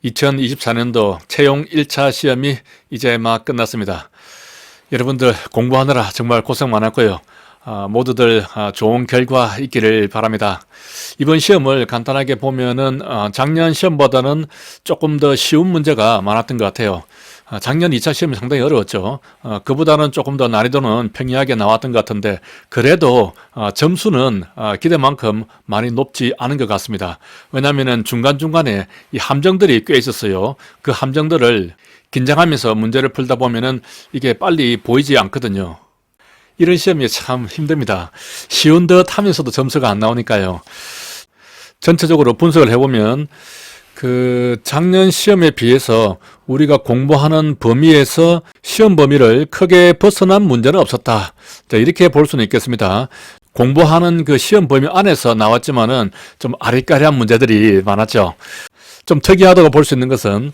2024년도 채용 1차 시험이 이제 막 끝났습니다. 여러분들 공부하느라 정말 고생 많았고요. 모두들 좋은 결과 있기를 바랍니다. 이번 시험을 간단하게 보면은 작년 시험보다는 조금 더 쉬운 문제가 많았던 것 같아요. 작년 2차 시험이 상당히 어려웠죠. 그보다는 조금 더 난이도는 평이하게 나왔던 것 같은데 그래도 점수는 기대만큼 많이 높지 않은 것 같습니다. 왜냐하면 중간중간에 이 함정들이 꽤 있었어요. 그 함정들을 긴장하면서 문제를 풀다 보면은 이게 빨리 보이지 않거든요. 이런 시험이 참 힘듭니다. 쉬운 듯 하면서도 점수가 안 나오니까요. 전체적으로 분석을 해보면 작년 시험에 비해서 우리가 공부하는 범위에서 시험 범위를 크게 벗어난 문제는 없었다. 이렇게 볼 수는 있겠습니다. 공부하는 그 시험 범위 안에서 나왔지만은 좀 아리까리한 문제들이 많았죠. 좀 특이하다고 볼 수 있는 것은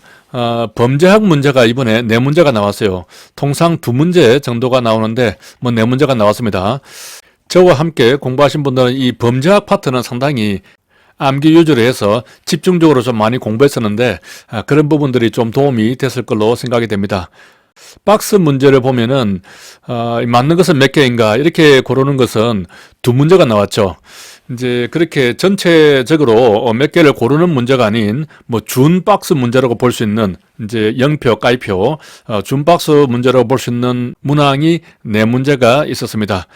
범죄학 문제가 이번에 4문제가 나왔어요. 통상 2문제 정도가 나오는데 4문제가 나왔습니다. 저와 함께 공부하신 분들은 이 범죄학 파트는 상당히 암기 위주로 해서 집중적으로 좀 많이 공부했었는데 그런 부분들이 좀 도움이 됐을 걸로 생각이 됩니다. 박스 문제를 보면은 맞는 것은 몇 개인가 이렇게 고르는 것은 2문제가 나왔죠. 이제 그렇게 전체적으로 몇 개를 고르는 문제가 아닌 준 박스 문제라고 볼 수 있는 이제 0표, 까이표, 준 박스 문제라고 볼 수 있는 문항이 4문제가 있었습니다.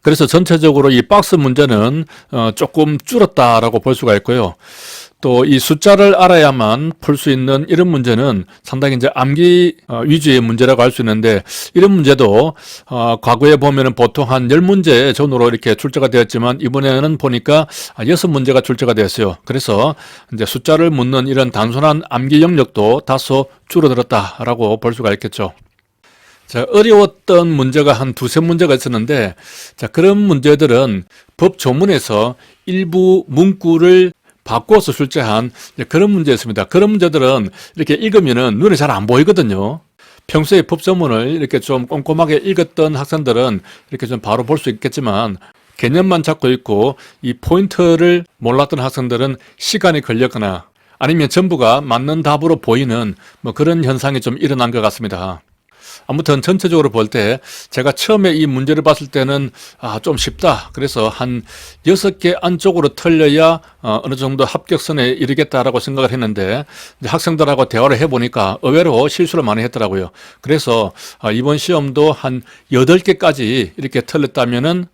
그래서 전체적으로 이 박스 문제는 조금 줄었다라고 볼 수가 있고요. 또 이 숫자를 알아야만 풀 수 있는 이런 문제는 상당히 이제 암기 위주의 문제라고 할 수 있는데 이런 문제도 과거에 보면은 보통 한 10문제 전후로 이렇게 출제가 되었지만 이번에는 보니까 6문제가 출제가 되었어요. 그래서 이제 숫자를 묻는 이런 단순한 암기 영역도 다소 줄어들었다라고 볼 수가 있겠죠. 자, 어려웠던 문제가 한 2-3문제가 있었는데 그런 문제들은 법 조문에서 일부 문구를 바꿔서 출제한 그런 문제였습니다. 그런 문제들은 이렇게 읽으면은 눈에 잘 안 보이거든요. 평소에 법조문을 이렇게 좀 꼼꼼하게 읽었던 학생들은 이렇게 좀 바로 볼 수 있겠지만 개념만 잡고 있고 이 포인트를 몰랐던 학생들은 시간이 걸렸거나 아니면 전부가 맞는 답으로 보이는 그런 현상이 좀 일어난 것 같습니다. 아무튼 전체적으로 볼 때 제가 처음에 이 문제를 봤을 때는 좀 쉽다. 그래서 한 6개 안쪽으로 틀려야 어느 정도 합격선에 이르겠다라고 생각을 했는데 이제 학생들하고 대화를 해보니까 의외로 실수를 많이 했더라고요. 그래서 이번 시험도 한 8개까지 이렇게 틀렸다면은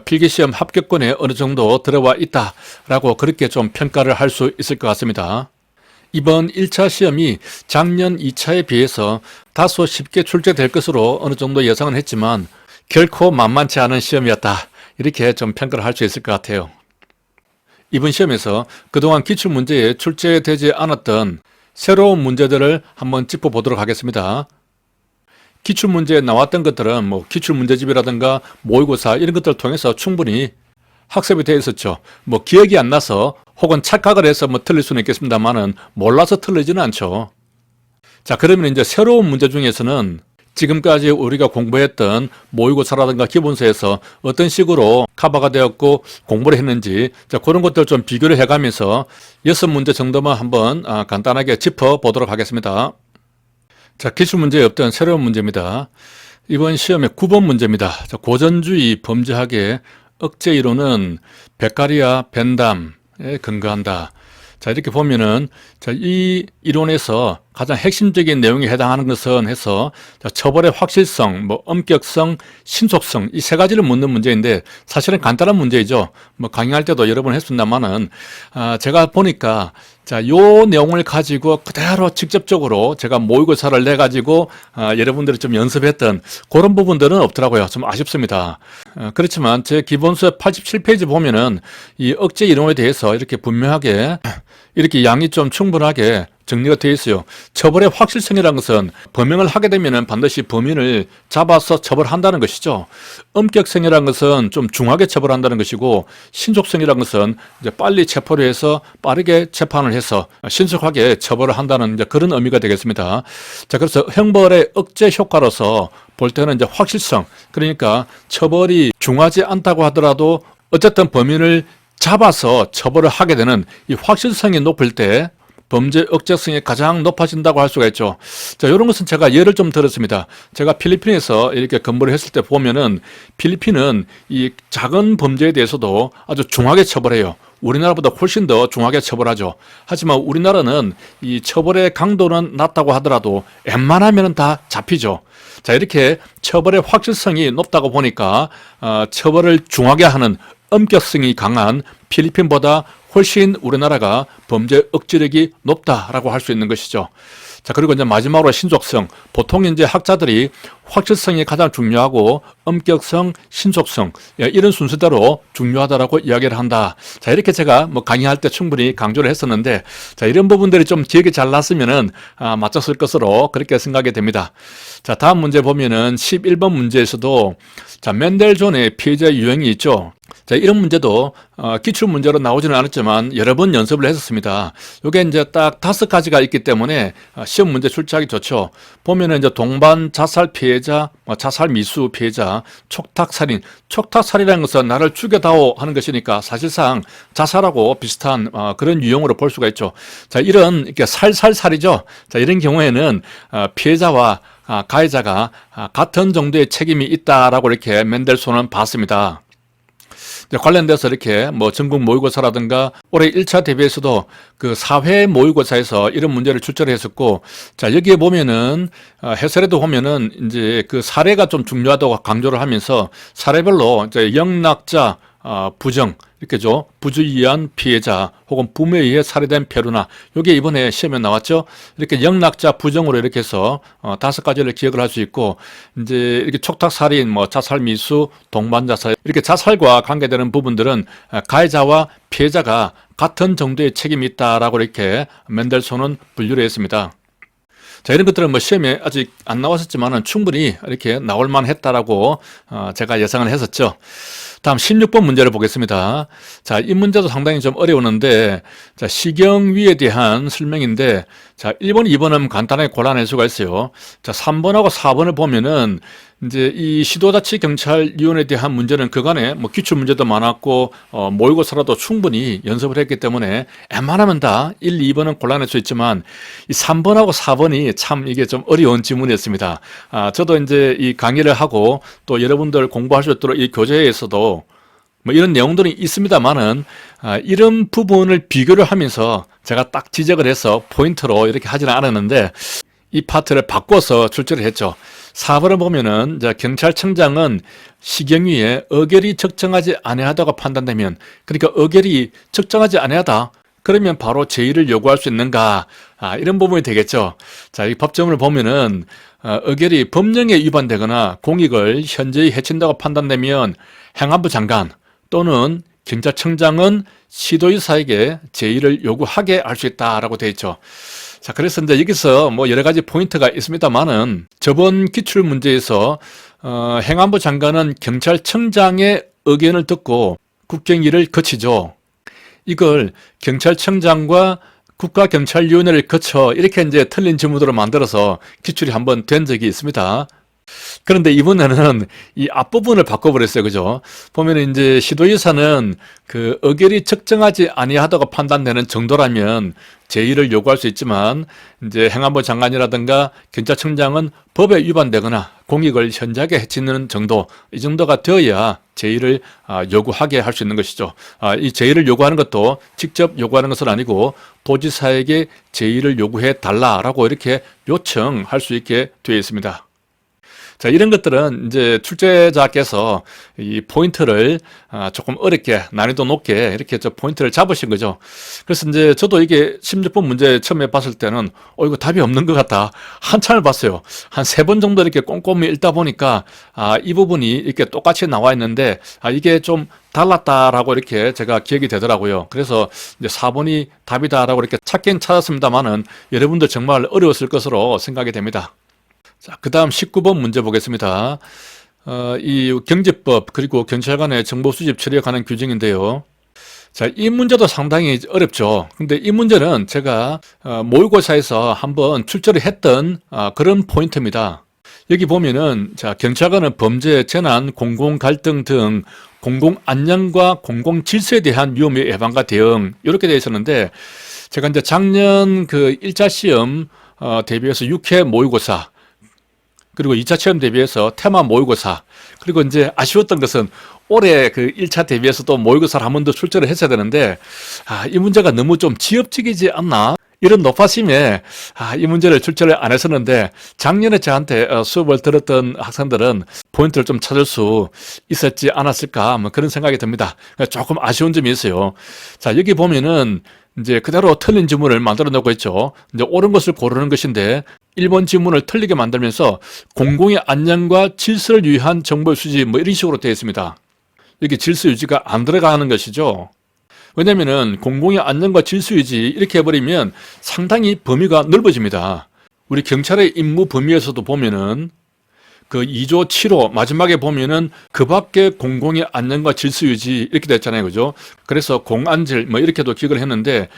필기시험 합격권에 어느 정도 들어와 있다라고 그렇게 좀 평가를 할 수 있을 것 같습니다. 이번 1차 시험이 작년 2차에 비해서 다소 쉽게 출제될 것으로 어느 정도 예상은 했지만 결코 만만치 않은 시험이었다. 이렇게 좀 평가를 할 수 있을 것 같아요. 이번 시험에서 그동안 기출문제에 출제되지 않았던 새로운 문제들을 한번 짚어보도록 하겠습니다. 기출문제에 나왔던 것들은 기출문제집이라든가 모의고사 이런 것들을 통해서 충분히 학습이 되어 있었죠. 기억이 안 나서 혹은 착각을 해서 틀릴 수는 있겠습니다만은 몰라서 틀리지는 않죠. 자, 그러면 이제 새로운 문제 중에서는 지금까지 우리가 공부했던 모의고사라든가 기본서에서 어떤 식으로 커버가 되었고 공부를 했는지 그런 것들 좀 비교를 해가면서 6문제 정도만 한번 간단하게 짚어보도록 하겠습니다. 자, 기출문제에 없던 새로운 문제입니다. 이번 시험의 9번 문제입니다. 자, 고전주의 범죄학의 억제 이론은 베카리아 벤담에 근거한다. 자, 이렇게 보면은 이 이론에서 가장 핵심적인 내용에 해당하는 것은 해서 처벌의 확실성, 엄격성, 신속성 이 3가지를 묻는 문제인데 사실은 간단한 문제이죠. 강의할 때도 여러 번 했습니다만은 제가 보니까 요 내용을 가지고 그대로 직접적으로 제가 모의고사를 내 가지고 여러분들이 좀 연습했던 그런 부분들은 없더라고요. 좀 아쉽습니다. 그렇지만 제 기본서 87페이지 보면은 이 억제 이론에 대해서 이렇게 분명하게 이렇게 양이 좀 충분하게 정리가 되어 있어요. 처벌의 확실성이라는 것은 범행을 하게 되면 반드시 범인을 잡아서 처벌한다는 것이죠. 엄격성이라는 것은 좀 중하게 처벌한다는 것이고 신속성이라는 것은 이제 빨리 체포를 해서 빠르게 재판을 해서 신속하게 처벌을 한다는 이제 그런 의미가 되겠습니다. 자, 그래서 형벌의 억제 효과로서 볼 때는 이제 확실성, 그러니까 처벌이 중하지 않다고 하더라도 어쨌든 범인을 잡아서 처벌을 하게 되는 이 확실성이 높을 때 범죄 억제성이 가장 높아진다고 할 수가 있죠. 자, 이런 것은 제가 예를 좀 들었습니다. 제가 필리핀에서 이렇게 근무를 했을 때 보면은 필리핀은 이 작은 범죄에 대해서도 아주 중하게 처벌해요. 우리나라보다 훨씬 더 중하게 처벌하죠. 하지만 우리나라는 이 처벌의 강도는 낮다고 하더라도 웬만하면 다 잡히죠. 자, 이렇게 처벌의 확실성이 높다고 보니까 처벌을 중하게 하는 엄격성이 강한 필리핀보다 훨씬 우리나라가 범죄 억제력이 높다라고 할 수 있는 것이죠. 자, 그리고 이제 마지막으로 신속성. 보통 이제 학자들이 확실성이 가장 중요하고 엄격성, 신속성 이런 순서대로 중요하다라고 이야기를 한다. 자, 이렇게 제가 뭐 강의할 때 충분히 강조를 했었는데, 자, 이런 부분들이 좀 기억이 잘 났으면은 맞췄을 것으로 그렇게 생각이 됩니다. 자, 다음 문제 보면은 11번 문제에서도 자, 맨델존의 피해자 유형이 있죠. 자, 이런 문제도 기출 문제로 나오지는 않았지만 여러 번 연습을 했었습니다. 이게 이제 딱 5가지가 있기 때문에 시험 문제 출제하기 좋죠. 보면은 이제 동반 자살 피해자, 자살 미수 피해자, 촉탁살인. 촉탁살이라는 것은 나를 죽여다오 하는 것이니까 사실상 자살하고 비슷한 그런 유형으로 볼 수가 있죠. 자, 이런 이렇게 살살살이죠. 자, 이런 경우에는 피해자와 가해자가 같은 정도의 책임이 있다라고 이렇게 맨델손은 봤습니다. 관련돼서 이렇게 뭐 전국 모의고사라든가 올해 1차 대비에서도 그 4회 모의고사에서 이런 문제를 출제를 했었고, 자, 여기에 보면은 해설에도 보면은 이제 그 사례가 좀 중요하다고 강조를 하면서 사례별로 이제 영락자, 부정, 이렇게죠. 부주의에 의한 피해자 혹은 부모에 의해 살해된 페루나, 이게 이번에 시험에 나왔죠. 이렇게 영락자, 부정으로 이렇게 해서 5가지를 기억을 할 수 있고, 이제 이렇게 촉탁살인, 뭐 자살 미수, 동반자살, 이렇게 자살과 관계되는 부분들은 가해자와 피해자가 같은 정도의 책임이 있다라고 이렇게 맨델손은 분류를 했습니다. 자, 이런 것들은 뭐 시험에 아직 안 나왔었지만은 충분히 이렇게 나올 만했다라고 제가 예상을 했었죠. 다음 16번 문제를 보겠습니다. 자, 이 문제도 상당히 좀 어려웠는데, 자, 시경위에 대한 설명인데, 자, 1번, 2번은 간단하게 골라낼 수가 있어요. 자, 3번하고 4번을 보면은 이제 이 시도자치경찰위원회에 대한 문제는 그간에 뭐 기출 문제도 많았고 모의고사라도 충분히 연습을 했기 때문에 웬만하면 다 1, 2번은 골라낼 수 있지만 이 3번하고 4번이 참 이게 좀 어려운 지문이었습니다. 저도 이제 이 강의를 하고 또 여러분들 공부할 수 있도록 이 교재에서도 뭐 이런 내용들이 있습니다만은 이런 부분을 비교를 하면서 제가 딱 지적을 해서 포인트로 이렇게 하지는 않았는데 이 파트를 바꿔서 출제를 했죠. 4번을 보면은 경찰청장은 시경위에 의결이 적정하지 아니하다고 판단되면, 그러니까 의결이 적정하지 아니하다 그러면 바로 제의를 요구할 수 있는가, 이런 부분이 되겠죠. 자, 이 법정을 보면은 의결이 법령에 위반되거나 공익을 현저히 해친다고 판단되면 행안부 장관 또는 경찰청장은 시도의사에게 제의를 요구하게 할 수 있다라고 되어 있죠. 자, 그래서 이제 여기서 뭐 여러 가지 포인트가 있습니다만은 저번 기출 문제에서 행안부 장관은 경찰청장의 의견을 듣고 국경위를 거치죠. 이걸 경찰청장과 국가경찰위원회를 거쳐 이렇게 이제 틀린 지문으로 만들어서 기출이 한번 된 적이 있습니다. 그런데 이번에는 이 앞부분을 바꿔버렸어요. 그죠? 보면 이제 시도의사는 그 의결이 적정하지 아니하다고 판단되는 정도라면 제의를 요구할 수 있지만, 이제 행안부 장관이라든가 경찰청장은 법에 위반되거나 공익을 현저하게 해치는 정도, 이 정도가 되어야 제의를 요구하게 할 수 있는 것이죠. 이 제의를 요구하는 것도 직접 요구하는 것은 아니고 도지사에게 제의를 요구해 달라라고 이렇게 요청할 수 있게 되어 있습니다. 자, 이런 것들은 이제 출제자께서 이 포인트를 조금 어렵게 난이도 높게 이렇게 저 포인트를 잡으신 거죠. 그래서 이제 저도 이게 16번 문제 처음에 봤을 때는 이거 답이 없는 것 같다. 한참을 봤어요. 한 3번 정도 이렇게 꼼꼼히 읽다 보니까 이 부분이 이렇게 똑같이 나와 있는데 이게 좀 달랐다라고 이렇게 제가 기억이 되더라고요. 그래서 이제 4번이 답이다라고 이렇게 찾긴 찾았습니다만은 여러분들 정말 어려웠을 것으로 생각이 됩니다. 자, 그 다음 19번 문제 보겠습니다. 이 경제법 그리고 경찰관의 정보 수집 처리에 관한 규정인데요. 자, 이 문제도 상당히 어렵죠. 근데 이 문제는 제가 모의고사에서 한번 출제를 했던 그런 포인트입니다. 여기 보면은 자, 경찰관은 범죄, 재난, 공공 갈등 등 공공 안녕과 공공 질서에 대한 위험의 예방과 대응 이렇게 되어 있었는데, 제가 이제 작년 그 1차 시험 대비해서 6회 모의고사, 그리고 2차 시험 대비해서 테마 모의고사, 그리고 이제 아쉬웠던 것은 올해 그 1차 대비해서 또 모의고사를 한 번 더 출제를 했어야 되는데, 이 문제가 너무 좀 지엽적이지 않나? 이런 높아심에 이 문제를 출제를 안 했었는데, 작년에 저한테 수업을 들었던 학생들은 포인트를 좀 찾을 수 있었지 않았을까, 뭐 그런 생각이 듭니다. 조금 아쉬운 점이 있어요. 자, 여기 보면은 이제 그대로 틀린 지문을 만들어 놓고 있죠. 이제 옳은 것을 고르는 것인데, 1번 지문을 틀리게 만들면서 공공의 안녕과 질서를 위한 정보의 수집, 뭐 이런 식으로 되어 있습니다. 여기 질서 유지가 안 들어가는 것이죠. 왜냐면은 공공의 안녕과 질서 유지 이렇게 해버리면 상당히 범위가 넓어집니다. 우리 경찰의 임무 범위에서도 보면은 그 2조 7호 마지막에 보면은 그 밖에 공공의 안녕과 질서 유지 이렇게 됐잖아요. 그죠? 그래서 공안질 뭐 이렇게도 기억을 했는데,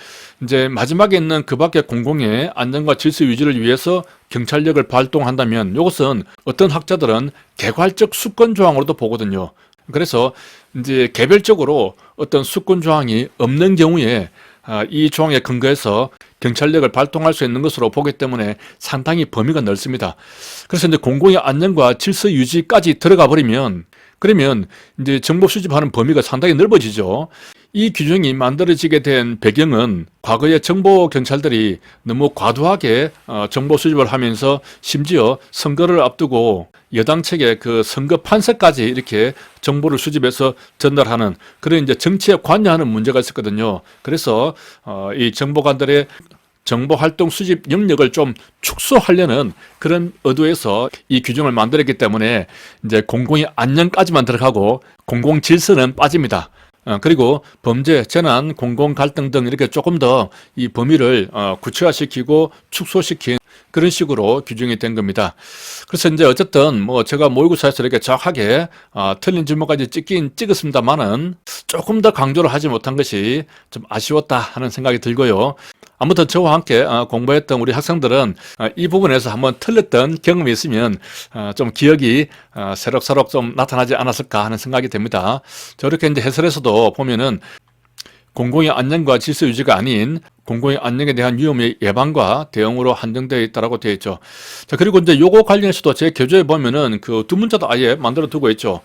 이제 마지막에 있는 그 밖에 공공의 안녕과 질서 유지를 위해서 경찰력을 발동한다면 이것은 어떤 학자들은 개괄적 수권 조항으로도 보거든요. 그래서 이제 개별적으로 어떤 수권 조항이 없는 경우에 이 조항에 근거해서 경찰력을 발동할 수 있는 것으로 보기 때문에 상당히 범위가 넓습니다. 그래서 이제 공공의 안녕과 질서 유지까지 들어가 버리면, 그러면 이제 정보 수집하는 범위가 상당히 넓어지죠. 이 규정이 만들어지게 된 배경은 과거에 정보 경찰들이 너무 과도하게 정보 수집을 하면서 심지어 선거를 앞두고 여당 측의 그 선거 판세까지 이렇게 정보를 수집해서 전달하는 그런 이제 정치에 관여하는 문제가 있었거든요. 그래서 이 정보관들의 정보 활동 수집 영역을 좀 축소하려는 그런 의도에서 이 규정을 만들었기 때문에 이제 공공의 안녕까지만 들어가고 공공 질서는 빠집니다. 그리고 범죄, 재난, 공공 갈등 등 이렇게 조금 더 이 범위를 구체화시키고 축소시킨 그런 식으로 규정이 된 겁니다. 그래서 이제 어쨌든 뭐 제가 모의고사에서 이렇게 정확하게 틀린 질문까지 찍긴 찍었습니다만은 조금 더 강조를 하지 못한 것이 좀 아쉬웠다 하는 생각이 들고요. 아무튼 저와 함께 공부했던 우리 학생들은 이 부분에서 한번 틀렸던 경험이 있으면 좀 기억이 새록새록 좀 나타나지 않았을까 하는 생각이 됩니다. 저렇게 이제 해설에서도 보면은 공공의 안녕과 질서 유지가 아닌 공공의 안녕에 대한 위험의 예방과 대응으로 한정되어 있다라고 되어 있죠. 자, 그리고 이제 요거 관련해서도 제 교재에 보면은 그 두 문자도 아예 만들어 두고 있죠.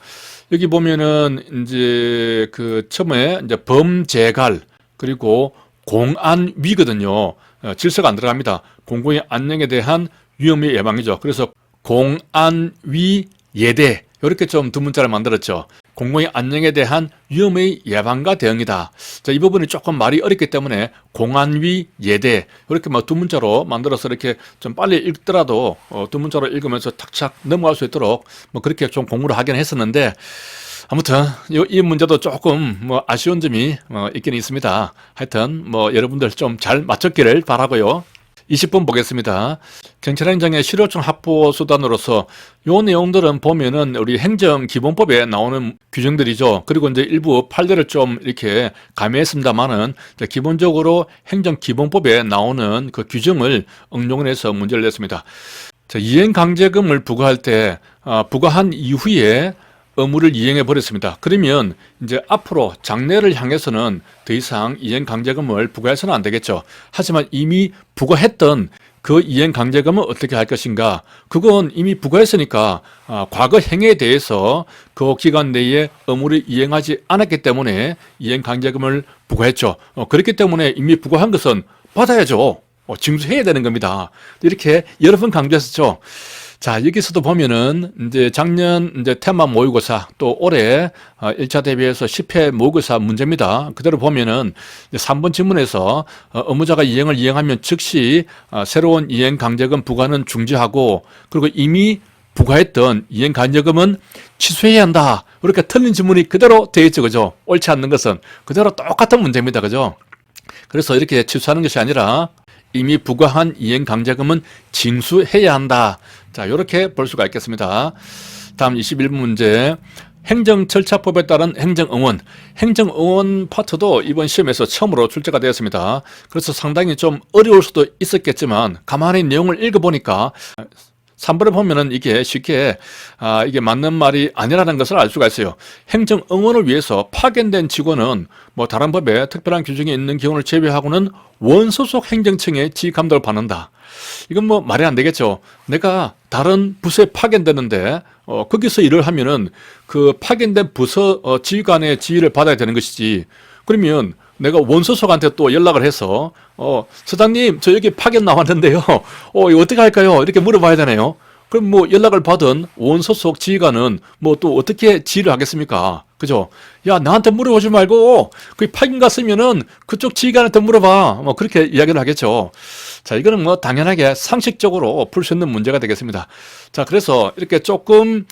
여기 보면은 이제 그 처음에 이제 범재갈 그리고 공안위거든요. 질서가 안 들어갑니다. 공공의 안녕에 대한 위험의 예방이죠. 그래서 공안위 예대 이렇게 좀 두 문자를 만들었죠. 공공의 안녕에 대한 위험의 예방과 대응이다. 자, 이 부분이 조금 말이 어렵기 때문에 공안위 예대 이렇게 뭐 두 문자로 만들어서 이렇게 좀 빨리 읽더라도 두 문자로 읽으면서 탁착 넘어갈 수 있도록 뭐 그렇게 좀 공부를 하긴 했었는데, 아무튼 이 문제도 조금 뭐 아쉬운 점이 있긴 있습니다. 하여튼 뭐 여러분들 좀 잘 맞췄기를 바라고요. 20번 보겠습니다. 경찰행정의 실효성 확보 수단으로서 요 내용들은 보면은 우리 행정기본법에 나오는 규정들이죠. 그리고 이제 일부 판례를 좀 이렇게 가미했습니다만은 기본적으로 행정기본법에 나오는 그 규정을 응용을 해서 문제를 냈습니다. 자, 이행강제금을 부과할 때 부과한 이후에 의무를 이행해 버렸습니다. 그러면 이제 앞으로 장래를 향해서는 더 이상 이행강제금을 부과해서는 안 되겠죠. 하지만 이미 부과했던 그 이행강제금은 어떻게 할 것인가? 그건 이미 부과했으니까 과거 행위에 대해서 그 기간 내에 의무를 이행하지 않았기 때문에 이행강제금을 부과했죠. 그렇기 때문에 이미 부과한 것은 받아야죠. 징수해야 되는 겁니다. 이렇게 여러 번 강조했었죠. 자, 여기서도 보면은 이제 작년 이제 테마 모의고사 또 올해 1차 대비해서 10회 모의고사 문제입니다. 그대로 보면은 이제 3번 지문에서 의무자가 이행을 이행하면 즉시 새로운 이행 강제금 부과는 중지하고, 그리고 이미 부과했던 이행 강제금은 취소해야 한다. 이렇게 틀린 지문이 그대로 되어 있죠. 그죠? 옳지 않는 것은 그대로 똑같은 문제입니다. 그죠? 그래서 이렇게 취소하는 것이 아니라 이미 부과한 이행 강제금은 징수해야 한다. 자, 이렇게 볼 수가 있겠습니다. 다음 21번 문제. 행정절차법에 따른 행정응원. 행정응원 파트도 이번 시험에서 처음으로 출제가 되었습니다. 그래서 상당히 좀 어려울 수도 있었겠지만 가만히 내용을 읽어보니까 3번에 보면은 이게 쉽게 이게 맞는 말이 아니라는 것을 알 수가 있어요. 행정 응원을 위해서 파견된 직원은 뭐 다른 법에 특별한 규정이 있는 경우를 제외하고는 원소속 행정청의 지휘 감독을 받는다. 이건 뭐 말이 안 되겠죠. 내가 다른 부서에 파견되는데 거기서 일을 하면은 그 파견된 부서 지휘관의 지휘를 받아야 되는 것이지. 그러면 내가 원소속한테 또 연락을 해서 서장님 저 여기 파견 나왔는데요. 이거 어떻게 할까요? 이렇게 물어봐야 되네요. 그럼 뭐 연락을 받은 원소속 지휘관은 뭐 또 어떻게 지휘를 하겠습니까? 그죠? 야, 나한테 물어보지 말고 그 파견 갔으면은 그쪽 지휘관한테 물어봐. 뭐 그렇게 이야기를 하겠죠. 자, 이거는 뭐 당연하게 상식적으로 풀 수 있는 문제가 되겠습니다. 자, 그래서 이렇게 조금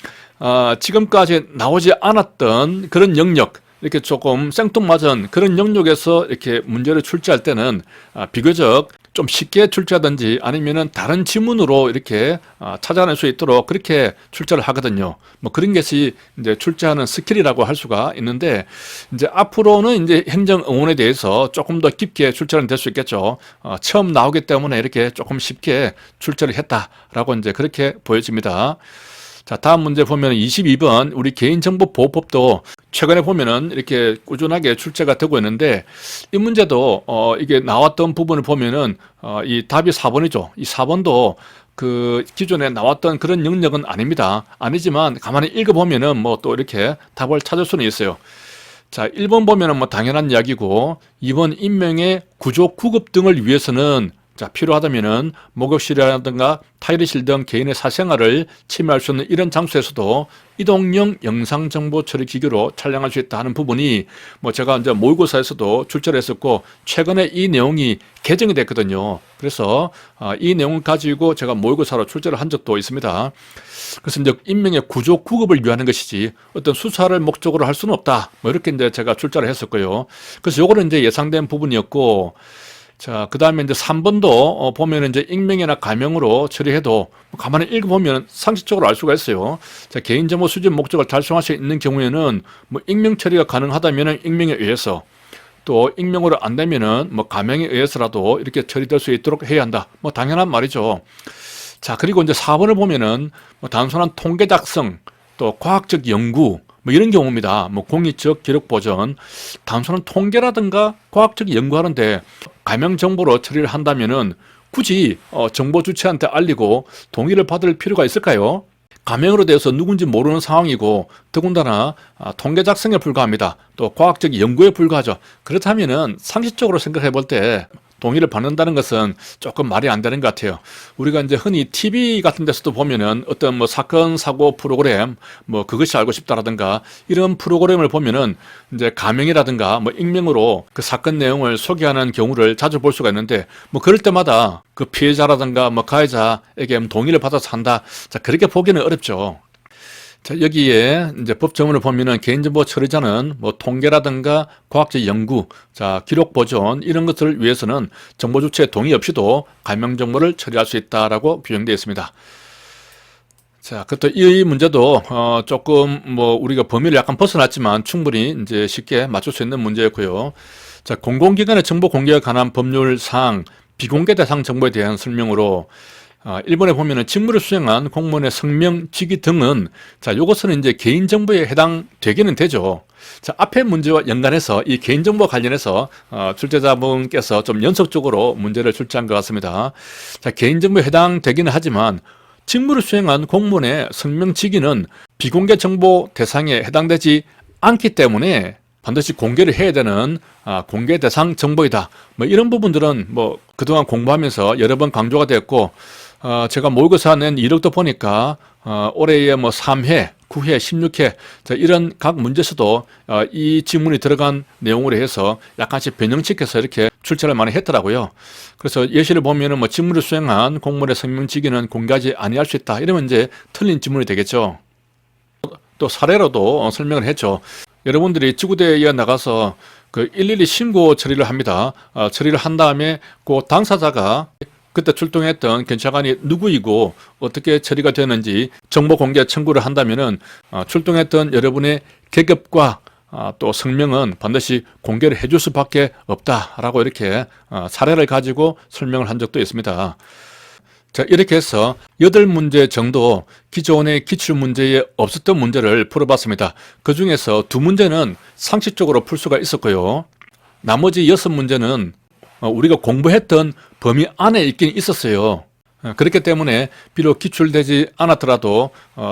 지금까지 나오지 않았던 그런 영역, 이렇게 조금 생뚱맞은 그런 영역에서 이렇게 문제를 출제할 때는 비교적 좀 쉽게 출제하든지 아니면은 다른 지문으로 이렇게 찾아낼 수 있도록 그렇게 출제를 하거든요. 뭐 그런 것이 이제 출제하는 스킬이라고 할 수가 있는데, 이제 앞으로는 이제 행정 응원에 대해서 조금 더 깊게 출제는 될 수 있겠죠. 처음 나오기 때문에 이렇게 조금 쉽게 출제를 했다라고 이제 그렇게 보여집니다. 자, 다음 문제 보면 22번 우리 개인정보보호법도 최근에 보면은 이렇게 꾸준하게 출제가 되고 있는데, 이 문제도 이게 나왔던 부분을 보면은 이 답이 4번이죠. 이 4번도 그 기존에 나왔던 그런 영역은 아닙니다. 아니지만 가만히 읽어보면은 뭐 또 이렇게 답을 찾을 수는 있어요. 자, 1번 보면은 뭐 당연한 이야기고, 2번 임명의 구조 구급 등을 위해서는 자, 필요하다면은 목욕실이라든가 타이레실 등 개인의 사생활을 침해할 수 있는 이런 장소에서도 이동용 영상정보 처리 기기로 촬영할 수 있다 하는 부분이 뭐 제가 이제 모의고사에서도 출제를 했었고, 최근에 이 내용이 개정이 됐거든요. 그래서 이 내용을 가지고 제가 모의고사로 출제를 한 적도 있습니다. 그래서 이제 임명의 구조 구급을 위하는 것이지 어떤 수사를 목적으로 할 수는 없다. 뭐 이렇게 이제 제가 출제를 했었고요. 그래서 요거는 이제 예상된 부분이었고, 자, 그 다음에 이제 3번도 보면 이제 익명이나 가명으로 처리해도 가만히 읽어보면 상식적으로 알 수가 있어요. 자, 개인정보 수집 목적을 달성할 수 있는 경우에는 뭐 익명 처리가 가능하다면은 익명에 의해서, 또 익명으로 안 되면은 뭐 가명에 의해서라도 이렇게 처리될 수 있도록 해야 한다. 뭐 당연한 말이죠. 자, 그리고 이제 4번을 보면은 뭐 단순한 통계 작성, 또 과학적 연구, 뭐 이런 경우입니다. 뭐 공익적 기록 보전, 단순한 통계라든가 과학적 연구하는데 가명 정보로 처리를 한다면은 굳이 정보 주체한테 알리고 동의를 받을 필요가 있을까요? 가명으로 되어서 누군지 모르는 상황이고, 더군다나 통계 작성에 불과합니다. 또 과학적 연구에 불과하죠. 그렇다면은 상식적으로 생각해 볼 때 동의를 받는다는 것은 조금 말이 안 되는 것 같아요. 우리가 이제 흔히 TV 같은 데서도 보면은 어떤 뭐 사건 사고 프로그램, 뭐 그것이 알고 싶다라든가 이런 프로그램을 보면은 이제 가명이라든가 뭐 익명으로 그 사건 내용을 소개하는 경우를 자주 볼 수가 있는데, 뭐 그럴 때마다 그 피해자라든가 뭐 가해자에게 동의를 받아서 한다. 자, 그렇게 보기는 어렵죠. 자, 여기에 이제 법조문을 보면은 개인정보 처리자는 뭐 통계라든가 과학적 연구, 자, 기록 보존 이런 것들을 위해서는 정보 주체의 동의 없이도 가명 정보를 처리할 수 있다라고 규정되어 있습니다. 자, 그것도 이 문제도 조금 뭐 우리가 범위를 약간 벗어났지만 충분히 이제 쉽게 맞출 수 있는 문제였고요. 자, 공공기관의 정보 공개에 관한 법률상 비공개 대상 정보에 대한 설명으로, 1번에 보면은 직무를 수행한 공무원의 성명, 직위 등은, 자, 요것은 이제 개인정보에 해당되기는 되죠. 자, 앞에 문제와 연관해서 이 개인정보 관련해서 출제자분께서 좀 연속적으로 문제를 출제한 것 같습니다. 자, 개인정보에 해당되기는 하지만 직무를 수행한 공무원의 성명, 직위는 비공개 정보 대상에 해당되지 않기 때문에 반드시 공개를 해야 되는 공개 대상 정보이다. 뭐 이런 부분들은 뭐 그동안 공부하면서 여러 번 강조가 되었고, 제가 모의고사 낸 이력도 보니까 올해에 뭐 3회, 9회, 16회 자, 이런 각 문제에서도 이 지문이 들어간 내용으로 해서 약간씩 변형시켜서 이렇게 출제를 많이 했더라고요. 그래서 예시를 보면은 뭐 직무를 수행한 공무원의 성명, 직위는 공개하지 아니할 수 있다. 이러면 이제 틀린 지문이 되겠죠. 또 사례로도 설명을 했죠. 여러분들이 지구대에 나가서 그 일일이 신고 처리를 합니다. 처리를 한 다음에 그 당사자가 그때 출동했던 경찰관이 누구이고 어떻게 처리가 되는지 정보 공개 청구를 한다면은 출동했던 여러분의 계급과 또 성명은 반드시 공개를 해줄 수밖에 없다라고 이렇게 사례를 가지고 설명을 한 적도 있습니다. 자, 이렇게 해서 8문제 정도 기존의 기출문제에 없었던 문제를 풀어봤습니다. 그 중에서 2문제는 상식적으로 풀 수가 있었고요. 나머지 6문제는 우리가 공부했던 범위 안에 있긴 있었어요. 그렇기 때문에 비록 기출되지 않았더라도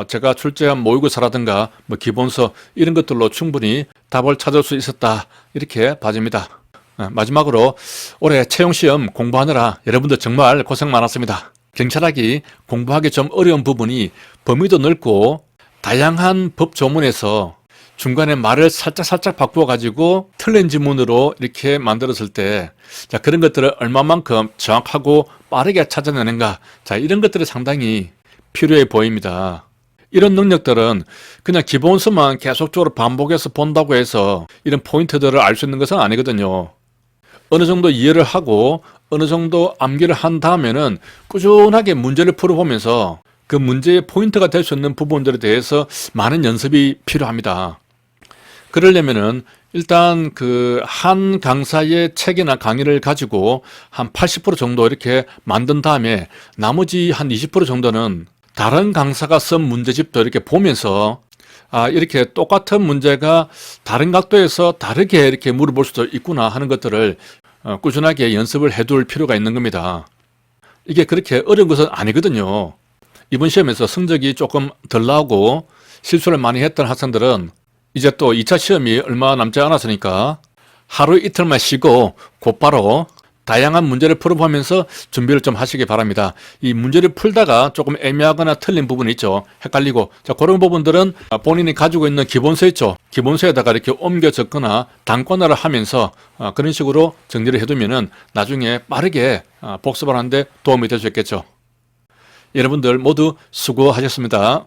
제가 출제한 모의고사라든가 기본서 이런 것들로 충분히 답을 찾을 수 있었다, 이렇게 봐집니다. 마지막으로 올해 채용시험 공부하느라 여러분들 정말 고생 많았습니다. 경찰학이 공부하기 좀 어려운 부분이 범위도 넓고 다양한 법 조문에서 중간에 말을 살짝 바꾸어 가지고 틀린 지문으로 이렇게 만들었을 때, 자, 그런 것들을 얼마만큼 정확하고 빠르게 찾아내는가, 자, 이런 것들이 상당히 필요해 보입니다. 이런 능력들은 그냥 기본서만 계속적으로 반복해서 본다고 해서 이런 포인트들을 알 수 있는 것은 아니거든요. 어느 정도 이해를 하고 어느 정도 암기를 한 다음에는 꾸준하게 문제를 풀어보면서 그 문제의 포인트가 될 수 있는 부분들에 대해서 많은 연습이 필요합니다. 그러려면은 일단 그 한 강사의 책이나 강의를 가지고 한 80% 정도 이렇게 만든 다음에 나머지 한 20% 정도는 다른 강사가 쓴 문제집도 이렇게 보면서 이렇게 똑같은 문제가 다른 각도에서 다르게 이렇게 물어볼 수도 있구나 하는 것들을 꾸준하게 연습을 해둘 필요가 있는 겁니다. 이게 그렇게 어려운 것은 아니거든요. 이번 시험에서 성적이 조금 덜 나오고 실수를 많이 했던 학생들은 이제 또 2차 시험이 얼마 남지 않았으니까 하루 이틀만 쉬고 곧바로 다양한 문제를 풀어보면서 준비를 좀 하시기 바랍니다. 이 문제를 풀다가 조금 애매하거나 틀린 부분이 있죠. 헷갈리고. 자, 그런 부분들은 본인이 가지고 있는 기본서 있죠. 기본서에다가 이렇게 옮겨 적거나 단권화를 하면서 그런 식으로 정리를 해두면은 나중에 빠르게 복습을 하는데 도움이 될 수 있겠죠. 여러분들 모두 수고하셨습니다.